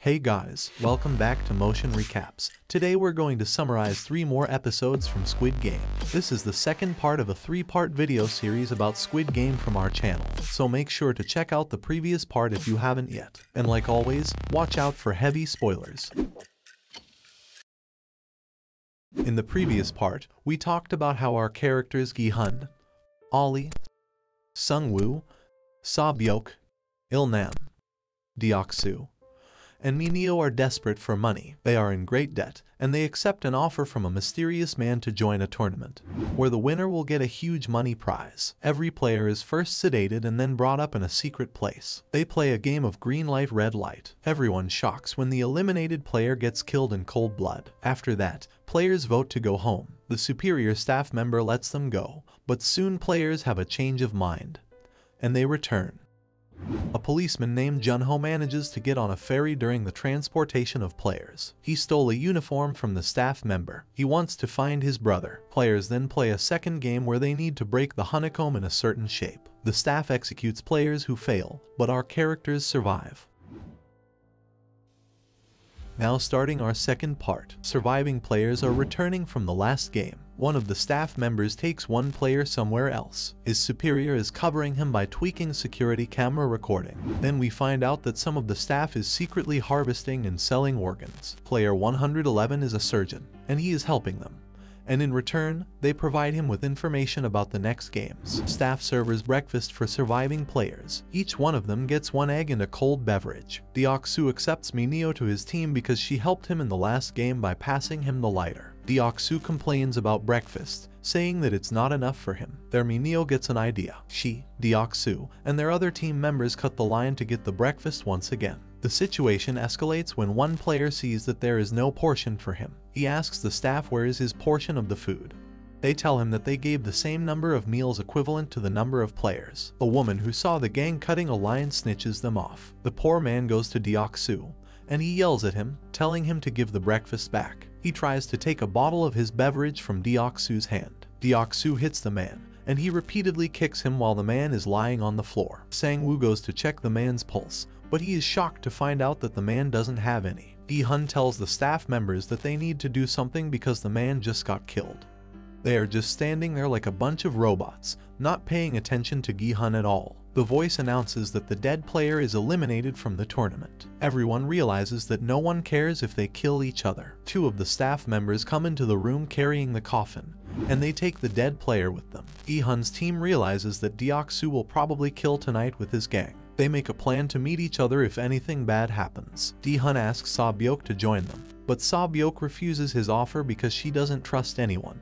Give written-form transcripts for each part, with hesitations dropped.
Hey guys, welcome back to Motion Recaps. Today we're going to summarize 3 more episodes from Squid Game. This is the second part of a 3-part video series about Squid Game from our channel, so make sure to check out the previous part if you haven't yet. And like always, watch out for heavy spoilers. In the previous part, we talked about how our characters Gi-hun, Ollie, Sung-woo, Sa-byok, Il-nam, Deok-su, and Mineo are desperate for money. They are in great debt, and they accept an offer from a mysterious man to join a tournament, where the winner will get a huge money prize. Every player is first sedated and then brought up in a secret place. They play a game of green light, red light. Everyone shocks when the eliminated player gets killed in cold blood. After that, players vote to go home. The superior staff member lets them go, but soon players have a change of mind, and they return. A policeman named Junho manages to get on a ferry during the transportation of players. He stole a uniform from the staff member. He wants to find his brother. Players then play a second game where they need to break the honeycomb in a certain shape. The staff executes players who fail, but our characters survive. Now starting our second part, surviving players are returning from the last game. One of the staff members takes one player somewhere else. His superior is covering him by tweaking security camera recording. Then we find out that some of the staff is secretly harvesting and selling organs. Player 111 is a surgeon, and he is helping them. And in return, they provide him with information about the next games. Staff serves breakfast for surviving players. Each one of them gets 1 egg and a cold beverage. Deok-su accepts Mineo to his team because she helped him in the last game by passing him the lighter. Deok-su complains about breakfast, saying that it's not enough for him. There Mineo gets an idea. She, Deok-su, and their other team members cut the line to get the breakfast once again. The situation escalates when one player sees that there is no portion for him. He asks the staff where is his portion of the food. They tell him that they gave the same number of meals equivalent to the number of players. A woman who saw the gang cutting a line snitches them off. The poor man goes to Deok-su, and he yells at him, telling him to give the breakfast back. He tries to take a bottle of his beverage from Deok-su's hand. Deok-su hits the man, and he repeatedly kicks him while the man is lying on the floor. Sang-woo goes to check the man's pulse, but he is shocked to find out that the man doesn't have any. Gi-hun tells the staff members that they need to do something because the man just got killed. They are just standing there like a bunch of robots, not paying attention to Gi-hun at all. The voice announces that the dead player is eliminated from the tournament. Everyone realizes that no one cares if they kill each other. 2 of the staff members come into the room carrying the coffin, and they take the dead player with them. Gi-hun's team realizes that Deok-su will probably kill tonight with his gang. They make a plan to meet each other if anything bad happens. Gi-hun asks Sa-byok to join them, but Sa-byok refuses his offer because she doesn't trust anyone.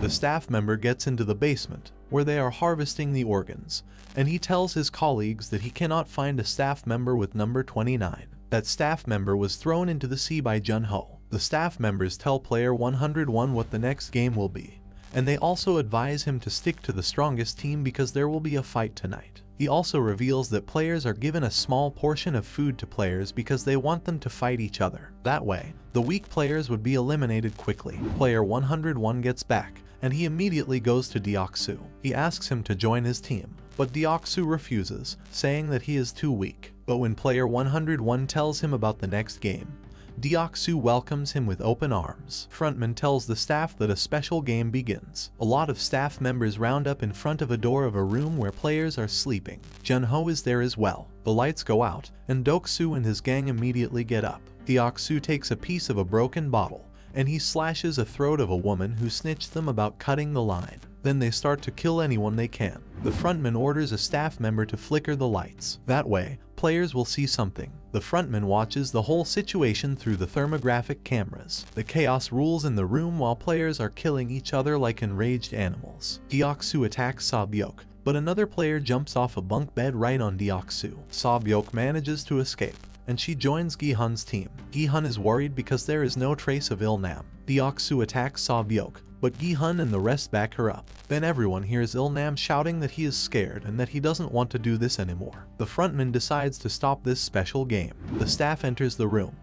The staff member gets into the basement, where they are harvesting the organs, and he tells his colleagues that he cannot find a staff member with number 29. That staff member was thrown into the sea by Junho. The staff members tell player 101 what the next game will be, and they also advise him to stick to the strongest team because there will be a fight tonight. He also reveals that players are given a small portion of food to players because they want them to fight each other. That way, the weak players would be eliminated quickly. Player 101 gets back, and he immediately goes to Deok-su. He asks him to join his team, but Deok-su refuses, saying that he is too weak. But when player 101 tells him about the next game, Deok-su welcomes him with open arms. Frontman tells the staff that a special game begins. A lot of staff members round up in front of a door of a room where players are sleeping. Junho is there as well. The lights go out, and Deok-su and his gang immediately get up. Deok-su takes a piece of a broken bottle, and he slashes the throat of a woman who snitched them about cutting the line. Then they start to kill anyone they can. The frontman orders a staff member to flicker the lights. That way, players will see something. The frontman watches the whole situation through the thermographic cameras. The chaos rules in the room while players are killing each other like enraged animals. Deok-su attacks Sa-byok, but another player jumps off a bunk bed right on Deok-su. Sa-byok manages to escape, and she joins Gi-hun's team. Gi-hun is worried because there is no trace of Il-nam. Deok-su attacks Sa-byok, but Gi-hun and the rest back her up. Then everyone hears Il-nam shouting that he is scared and that he doesn't want to do this anymore. The frontman decides to stop this special game. The staff enters the room.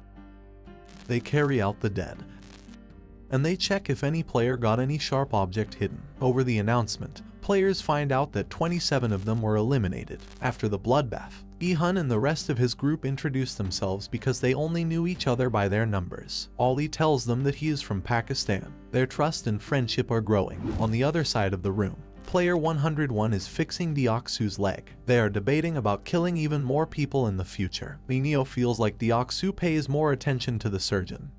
They carry out the dead, and they check if any player got any sharp object hidden. Over the announcement, players find out that 27 of them were eliminated. After the bloodbath, Gi-hun and the rest of his group introduce themselves because they only knew each other by their numbers. Ollie tells them that he is from Pakistan. Their trust and friendship are growing. On the other side of the room, Player 101 is fixing Deoksu's leg. They are debating about killing even more people in the future. Mineo feels like Deoksu pays more attention to the surgeon,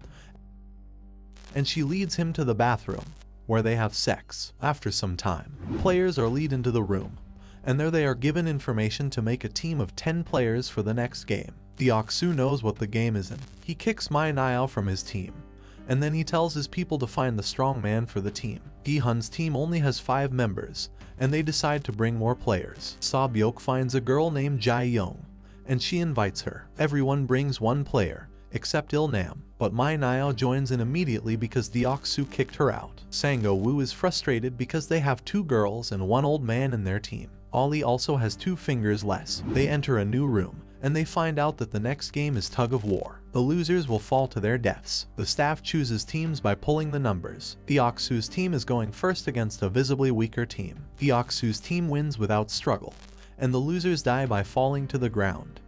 and she leads him to the bathroom, where they have sex. After some time, players are led into the room, and there they are given information to make a team of 10 players for the next game. Deoksu knows what the game is in. He kicks Mai Niao from his team, and then he tells his people to find the strong man for the team. Gi-hun's team only has 5 members, and they decide to bring more players. Sabyok finds a girl named Jai Yong, and she invites her. Everyone brings 1 player, except Il-nam, but Mai Niao joins in immediately because Deoksu kicked her out. Sang-woo is frustrated because they have 2 girls and 1 old man in their team. Ollie also has 2 fingers less. They enter a new room, and they find out that the next game is tug of war. The losers will fall to their deaths. The staff chooses teams by pulling the numbers. Deoksu's team is going first against a visibly weaker team. Deoksu's team wins without struggle, and the losers die by falling to the ground.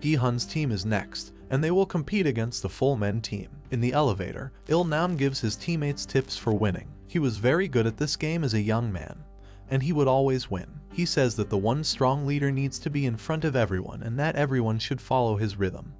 Gi-hun's team is next, and they will compete against the full men team. In the elevator, Il-nam gives his teammates tips for winning. He was very good at this game as a young man, and he would always win. He says that the one strong leader needs to be in front of everyone and that everyone should follow his rhythm,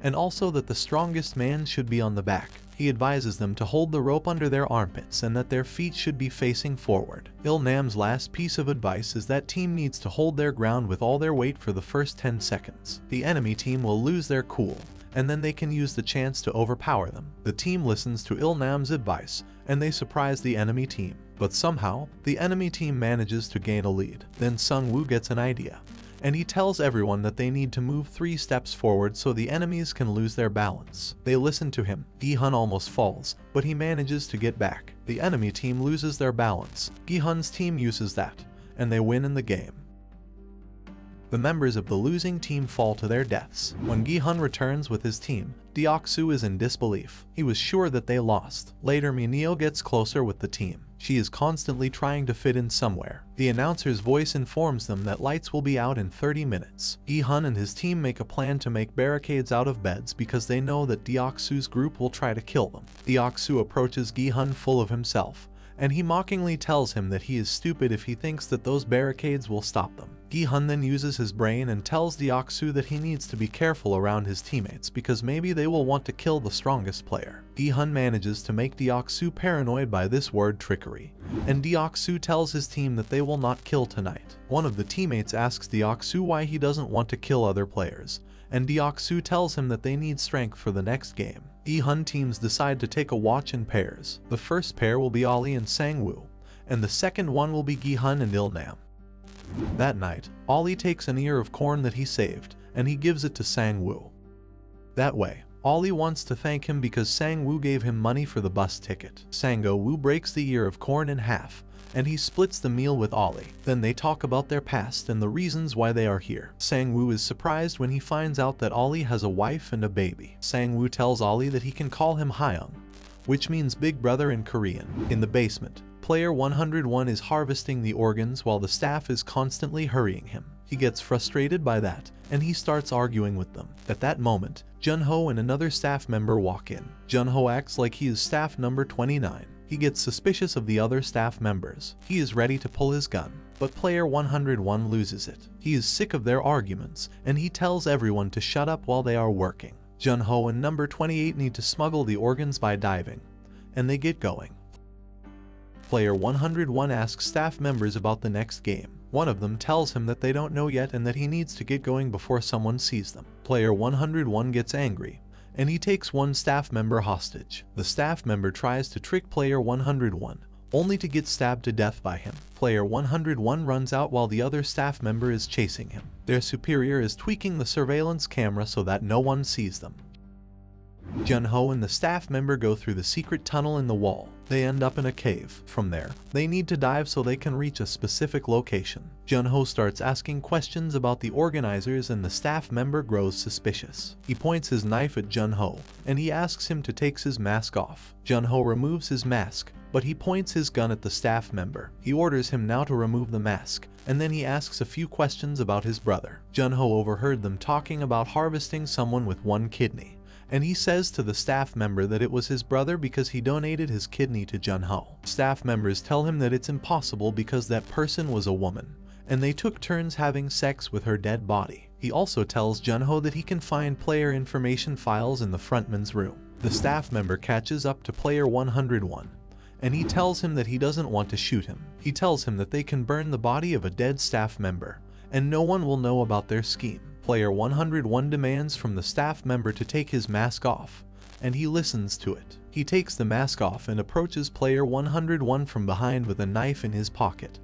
and also that the strongest man should be on the back. He advises them to hold the rope under their armpits and that their feet should be facing forward. Il-nam's last piece of advice is that team needs to hold their ground with all their weight for the first 10 seconds. The enemy team will lose their cool, and then they can use the chance to overpower them. The team listens to Il-nam's advice, and they surprise the enemy team. But somehow, the enemy team manages to gain a lead. Then Sung-woo gets an idea, and he tells everyone that they need to move 3 steps forward so the enemies can lose their balance. They listen to him. Gi-hun almost falls, but he manages to get back. The enemy team loses their balance. Gi-hun's team uses that, and they win in the game. The members of the losing team fall to their deaths. When Gi-hun returns with his team, Deoksu is in disbelief. He was sure that they lost. Later, Mineo gets closer with the team. She is constantly trying to fit in somewhere. The announcer's voice informs them that lights will be out in 30 minutes. Gi-hun and his team make a plan to make barricades out of beds because they know that Deoksu's group will try to kill them. Deoksu approaches Gi-hun full of himself, and he mockingly tells him that he is stupid if he thinks that those barricades will stop them. Gi-hun then uses his brain and tells Deoksu that he needs to be careful around his teammates because maybe they will want to kill the strongest player. Gi-hun manages to make Deoksu paranoid by this word trickery, and Deoksu tells his team that they will not kill tonight. One of the teammates asks Deoksu why he doesn't want to kill other players, and Deoksu tells him that they need strength for the next game. Gi-hun teams decide to take a watch in pairs. The first pair will be Ollie and Sang-woo, and the second one will be Gi-hun and Il-nam. That night, Ollie takes an ear of corn that he saved, and he gives it to Sang-woo. That way, Ollie wants to thank him because Sang-woo gave him money for the bus ticket. Sang-woo breaks the ear of corn in half, and he splits the meal with Ollie. Then they talk about their past and the reasons why they are here. Sang-woo is surprised when he finds out that Ollie has a wife and a baby. Sang-woo tells Ollie that he can call him Hyung, which means big brother in Korean. In the basement, Player 101 is harvesting the organs while the staff is constantly hurrying him. He gets frustrated by that, and he starts arguing with them. At that moment, Junho and another staff member walk in. Junho acts like he is staff number 29. He gets suspicious of the other staff members. He is ready to pull his gun, but Player 101 loses it. He is sick of their arguments, and he tells everyone to shut up while they are working. Junho and number 28 need to smuggle the organs by diving, and they get going. Player 101 asks staff members about the next game. One of them tells him that they don't know yet and that he needs to get going before someone sees them. Player 101 gets angry, and he takes one staff member hostage. The staff member tries to trick Player 101, only to get stabbed to death by him. Player 101 runs out while the other staff member is chasing him. Their superior is tweaking the surveillance camera so that no one sees them. Junho and the staff member go through the secret tunnel in the wall. They end up in a cave. From there, they need to dive so they can reach a specific location. Junho starts asking questions about the organizers and the staff member grows suspicious. He points his knife at Junho, and he asks him to take his mask off. Junho removes his mask, but he points his gun at the staff member. He orders him now to remove the mask, and then he asks a few questions about his brother. Junho overheard them talking about harvesting someone with one kidney, and he says to the staff member that it was his brother because he donated his kidney to Junho. Staff members tell him that it's impossible because that person was a woman, and they took turns having sex with her dead body. He also tells Junho that he can find player information files in the frontman's room. The staff member catches up to player 101, and he tells him that he doesn't want to shoot him. He tells him that they can burn the body of a dead staff member, and no one will know about their scheme. Player 101 demands from the staff member to take his mask off, and he listens to it. He takes the mask off and approaches player 101 from behind with a knife in his pocket,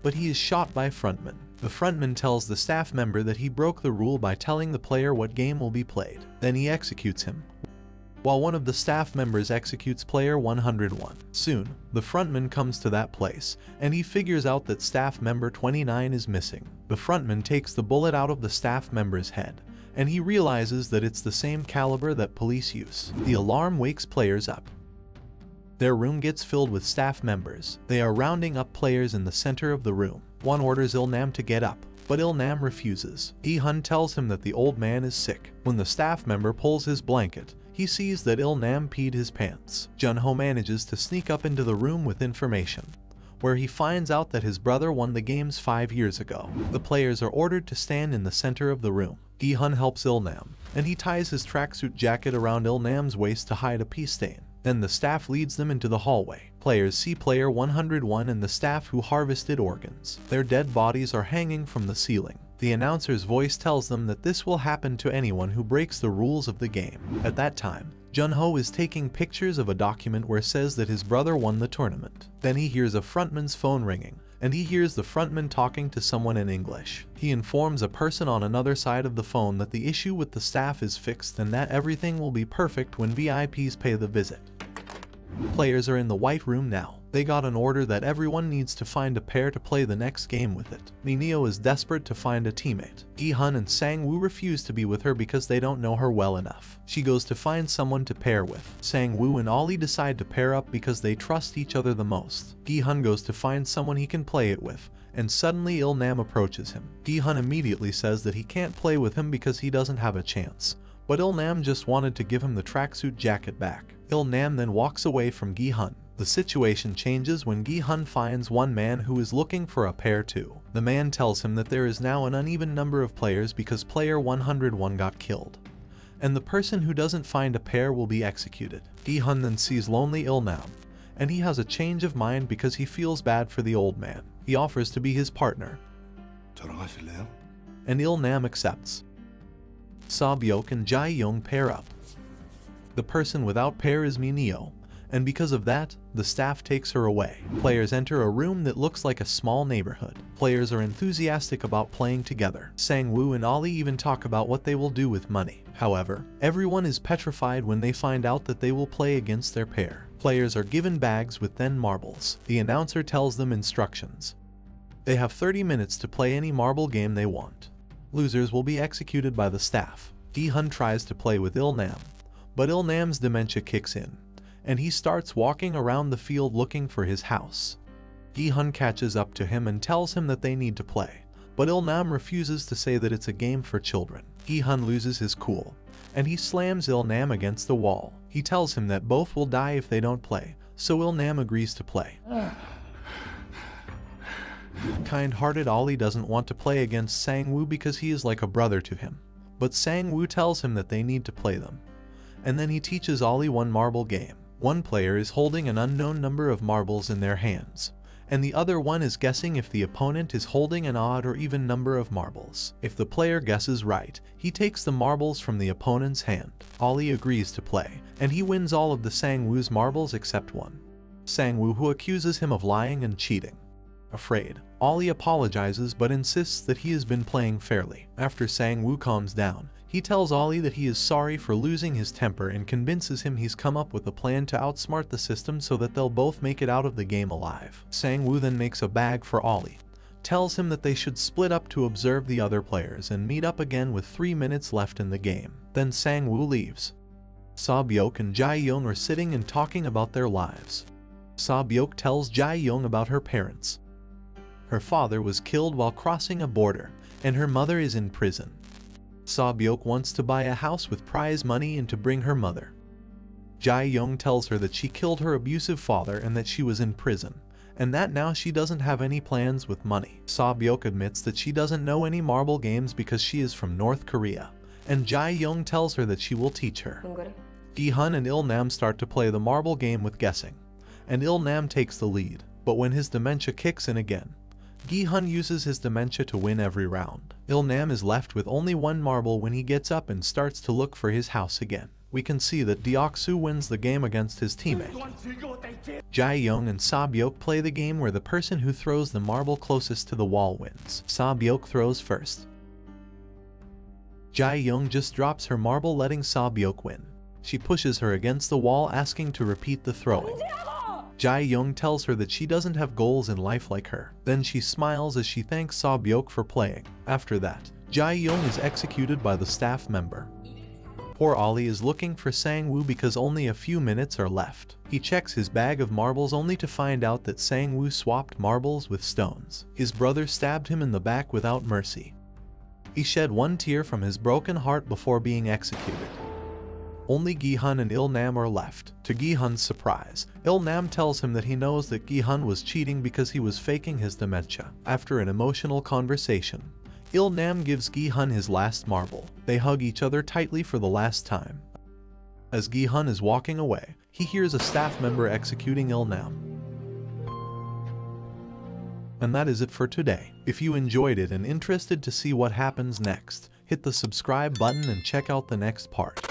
but he is shot by frontman. The frontman tells the staff member that he broke the rule by telling the player what game will be played. Then he executes him, while one of the staff members executes player 101. Soon, the frontman comes to that place, and he figures out that staff member 29 is missing. The frontman takes the bullet out of the staff member's head, and he realizes that it's the same caliber that police use. The alarm wakes players up. Their room gets filled with staff members. They are rounding up players in the center of the room. One orders Il-nam to get up, but Il-nam refuses. Gi-hun tells him that the old man is sick. When the staff member pulls his blanket, he sees that Il-nam peed his pants. Junho manages to sneak up into the room with information, where he finds out that his brother won the games 5 years ago. The players are ordered to stand in the center of the room. Gi-hun helps Il-nam, and he ties his tracksuit jacket around Il-nam's waist to hide a pee stain. Then the staff leads them into the hallway. Players see player 101 and the staff who harvested organs. Their dead bodies are hanging from the ceiling. The announcer's voice tells them that this will happen to anyone who breaks the rules of the game. At that time, Junho is taking pictures of a document where it says that his brother won the tournament. Then he hears a frontman's phone ringing, and he hears the frontman talking to someone in English. He informs a person on another side of the phone that the issue with the staff is fixed and that everything will be perfect when VIPs pay the visit. Players are in the white room now. They got an order that everyone needs to find a pair to play the next game with it. Mineo is desperate to find a teammate. Gi-hun and Sang-woo refuse to be with her because they don't know her well enough. She goes to find someone to pair with. Sang-woo and Ollie decide to pair up because they trust each other the most. Gi-hun goes to find someone he can play it with, and suddenly Il-nam approaches him. Gi-hun immediately says that he can't play with him because he doesn't have a chance, but Il-nam just wanted to give him the tracksuit jacket back. Il-nam then walks away from Gi-hun. The situation changes when Gi-hun finds one man who is looking for a pair too. The man tells him that there is now an uneven number of players because player 101 got killed, and the person who doesn't find a pair will be executed. Gi-hun then sees lonely Il-nam, and he has a change of mind because he feels bad for the old man. He offers to be his partner, and Il-nam accepts. Sa-byok and Jae-young pair up. The person without pair is Mineo, and because of that, the staff takes her away. Players enter a room that looks like a small neighborhood. Players are enthusiastic about playing together. Sang-woo and Ollie even talk about what they will do with money. However, everyone is petrified when they find out that they will play against their pair. Players are given bags with 10 marbles. The announcer tells them instructions. They have 30 minutes to play any marble game they want. Losers will be executed by the staff. Gi-hun tries to play with Il-nam, but Il-nam's dementia kicks in, and he starts walking around the field looking for his house. Gi-hun catches up to him and tells him that they need to play, but Il-nam refuses to say that it's a game for children. Gi-hun loses his cool, and he slams Il-nam against the wall. He tells him that both will die if they don't play, so Il-nam agrees to play. Kind-hearted Ollie doesn't want to play against Sang-woo because he is like a brother to him, but Sang-woo tells him that they need to play them, and then he teaches Ollie one marble game. One player is holding an unknown number of marbles in their hands, and the other one is guessing if the opponent is holding an odd or even number of marbles. If the player guesses right, he takes the marbles from the opponent's hand. Ollie agrees to play, and he wins all of the Sang-woo's marbles except one. Sang-woo, who accuses him of lying and cheating. Afraid, Ollie apologizes but insists that he has been playing fairly. After Sang-woo calms down, he tells Ollie that he is sorry for losing his temper and convinces him he's come up with a plan to outsmart the system so that they'll both make it out of the game alive. Sang-woo then makes a bag for Ollie, tells him that they should split up to observe the other players and meet up again with 3 minutes left in the game. Then Sang-woo leaves. Sa-byok and Jae-young are sitting and talking about their lives. Sa-byok tells Jae-young about her parents. Her father was killed while crossing a border, and her mother is in prison. So-byuk wants to buy a house with prize money and to bring her mother. Jae-young tells her that she killed her abusive father and that she was in prison, and that now she doesn't have any plans with money. So-byuk admits that she doesn't know any marble games because she is from North Korea, and Jae-young tells her that she will teach her. Gi-hun and Il-nam start to play the marble game with guessing, and Il-nam takes the lead, but when his dementia kicks in again, Gi-hun uses his dementia to win every round. Il-nam is left with only one marble when he gets up and starts to look for his house again. We can see that Deok-soo wins the game against his teammate. Jae-young and So-byuk play the game where the person who throws the marble closest to the wall wins. So-byuk throws first. Jae-young just drops her marble, letting So-byuk win. She pushes her against the wall, asking to repeat the throwing. Jae-young tells her that she doesn't have goals in life like her. Then she smiles as she thanks So-byuk for playing. After that, Jae-young is executed by the staff member. Poor Ollie is looking for Sang-woo because only a few minutes are left. He checks his bag of marbles only to find out that Sang-woo swapped marbles with stones. His brother stabbed him in the back without mercy. He shed one tear from his broken heart before being executed. Only Gi-hun and Il-nam are left. To Gi-hun's surprise, Il-nam tells him that he knows that Gi-hun was cheating because he was faking his dementia. After an emotional conversation, Il-nam gives Gi-hun his last marble. They hug each other tightly for the last time. As Gi-hun is walking away, he hears a staff member executing Il-nam. And that is it for today. If you enjoyed it and interested to see what happens next, hit the subscribe button and check out the next part.